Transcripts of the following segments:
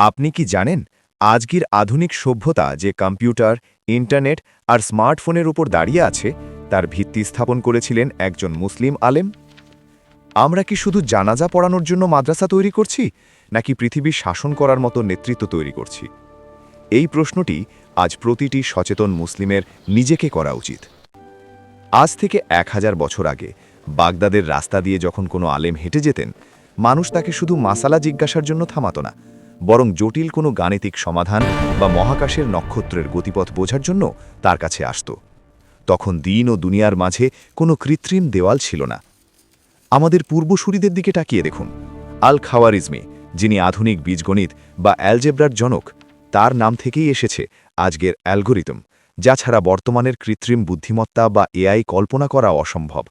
আপনি কি জানেন আজকের আধুনিক সভ্যতা যে কম্পিউটার ইন্টারনেট আর স্মার্টফোনের উপর দাঁড়িয়ে আছে তার ভিত্তি স্থাপন করেছিলেন একজন মুসলিম আলেম? আমরা কি শুধু জানাজা পড়ানোর জন্য মাদ্রাসা তৈরি করছি নাকি পৃথিবীর শাসন করার মতো নেতৃত্ব তৈরি করছি? এই প্রশ্নটি আজ প্রতিটি সচেতন মুসলিমের নিজেকে করা উচিত। আজ থেকে 1000 বছর আগে বাগদাদের রাস্তা দিয়ে যখন কোনো আলেম হেঁটে যেতেন, মানুষ তাকে শুধু মাসালা জিজ্ঞাসার জন্য থামাত না, বরং জটিল কোনো গাণিতিক সমাধান বা মহাকাশের নক্ষত্রের গতিপথ বোঝার জন্য তার কাছে আসত। তখন দিন ও দুনিয়ার মাঝে কোনো কৃত্রিম দেওয়াল ছিল না। আমাদের পূর্বসূরিদের দিকে তাকিয়ে দেখুন। আল খাওয়ারিজমি, যিনি আধুনিক বীজগণিত বা অ্যালজেব্রার জনক, তার নাম থেকেই এসেছে আজকের অ্যালগোরিদম, যা ছাড়া বর্তমানের কৃত্রিম বুদ্ধিমত্তা বা এআই কল্পনা করা অসম্ভব।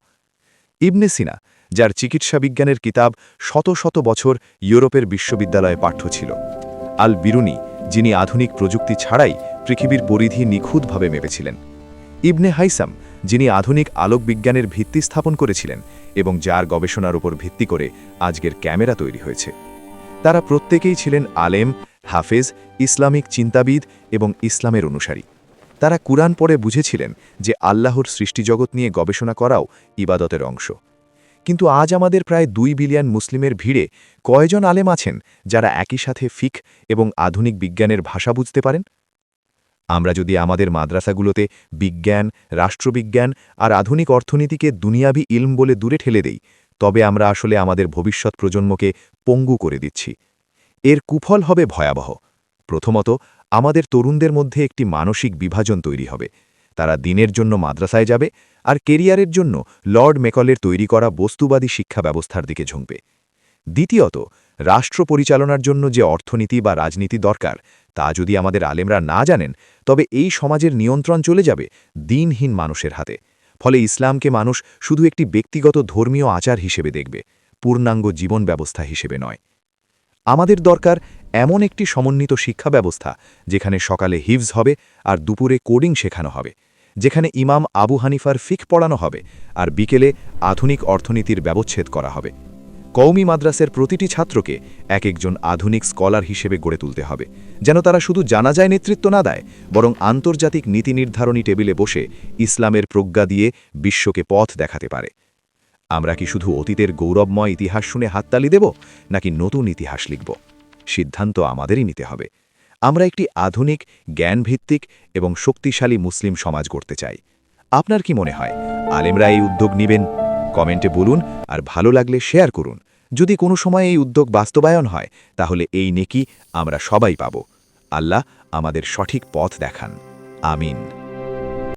ইবনে সিনা, যার চিকিৎসা বিজ্ঞানের কিতাব শত শত বছর ইউরোপের বিশ্ববিদ্যালয়ে পাঠ্য ছিল। আল বিরুনি, যিনি আধুনিক প্রযুক্তি ছাড়াই পৃথিবীর পরিধি নিখুঁতভাবে মেপেছিলেন। ইবনে হাইসাম, যিনি আধুনিক আলোক বিজ্ঞানের ভিত্তি স্থাপন করেছিলেন এবং যার গবেষণার উপর ভিত্তি করে আজকের ক্যামেরা তৈরি হয়েছে। তারা প্রত্যেকেই ছিলেন আলেম, হাফেজ, ইসলামিক চিন্তাবিদ এবং ইসলামের অনুসারী। তারা কুরআন পড়ে বুঝেছিলেন যে আল্লাহর সৃষ্টিজগৎ নিয়ে গবেষণা করাও ইবাদতের অংশ। কিন্তু আজ আমাদের প্রায় 2 বিলিয়ন মুসলিমের ভিড়ে কয়জন আলেম আছেন যারা একই সাথে ফিকহ এবং আধুনিক বিজ্ঞানের ভাষা বুঝতে পারেন? আমরা যদি আমাদের মাদ্রাসাগুলোতে বিজ্ঞান, রাষ্ট্রবিজ্ঞান আর আধুনিক অর্থনীতিকে দুনিয়াবি ইলম বলে দূরে ঠেলে দেই, তবে আমরা আসলে আমাদের ভবিষ্যৎ প্রজন্মকে পঙ্গু করে দিচ্ছি। এর কুফল হবে ভয়াবহ। প্রথমত, আমাদের তরুণদের মধ্যে একটি মানসিক বিভাজন তৈরি হবে। তারা দিনের জন্য মাদ্রাসায় যাবে আর কেরিয়ারের জন্য লর্ড মেকলের তৈরি করা বস্তুবাদী শিক্ষা ব্যবস্থার দিকে ঝুঁকবে। দ্বিতীয়ত, রাষ্ট্র পরিচালনার জন্য যে অর্থনীতি বা রাজনীতি দরকার তা যদি আমাদের আলেমরা না জানেন, তবে এই সমাজের নিয়ন্ত্রণ চলে যাবে দিনহীন মানুষের হাতে। ফলে ইসলামকে মানুষ শুধু একটি ব্যক্তিগত ধর্মীয় আচার হিসেবে দেখবে, পূর্ণাঙ্গ জীবন ব্যবস্থা হিসেবে নয়। আমাদের দরকার এমন একটি সমন্বিত শিক্ষা ব্যবস্থা যেখানে সকালে হিফজ হবে আর দুপুরে কোডিং শেখানো হবে, যেখানে ইমাম আবু হানিফার ফিকহ পড়ানো হবে আর বিকেলে আধুনিক অর্থনীতির ব্যবচ্ছেদ করা হবে। কওমি মাদ্রাসার প্রতিটি ছাত্রকে এক একজন আধুনিক স্কলার হিসেবে গড়ে তুলতে হবে, যেন তারা শুধু জানাজায় নেতৃত্ব না দেয়, বরং আন্তর্জাতিক নীতি নির্ধারণী টেবিলে বসে ইসলামের প্রজ্ঞা দিয়ে বিশ্বকে পথ দেখাতে পারে। আমরা কি শুধু অতীতের গৌরবময় ইতিহাস শুনে হাততালি দেব, নাকি নতুন ইতিহাস লিখব? সিদ্ধান্ত আমাদেরই নিতে হবে। আমরা একটি আধুনিক, জ্ঞানভিত্তিক এবং শক্তিশালী মুসলিম সমাজ গড়তে চাই। আপনার কি মনে হয় আলেমরা এই উদ্যোগ নেবেন? কমেন্টে বলুন আর ভালো লাগলে শেয়ার করুন। যদি কোনো সময় এই উদ্যোগ বাস্তবায়ন হয়, তাহলে এই নেকি আমরা সবাই পাব। আল্লাহ আমাদের সঠিক পথ দেখান। আমিন।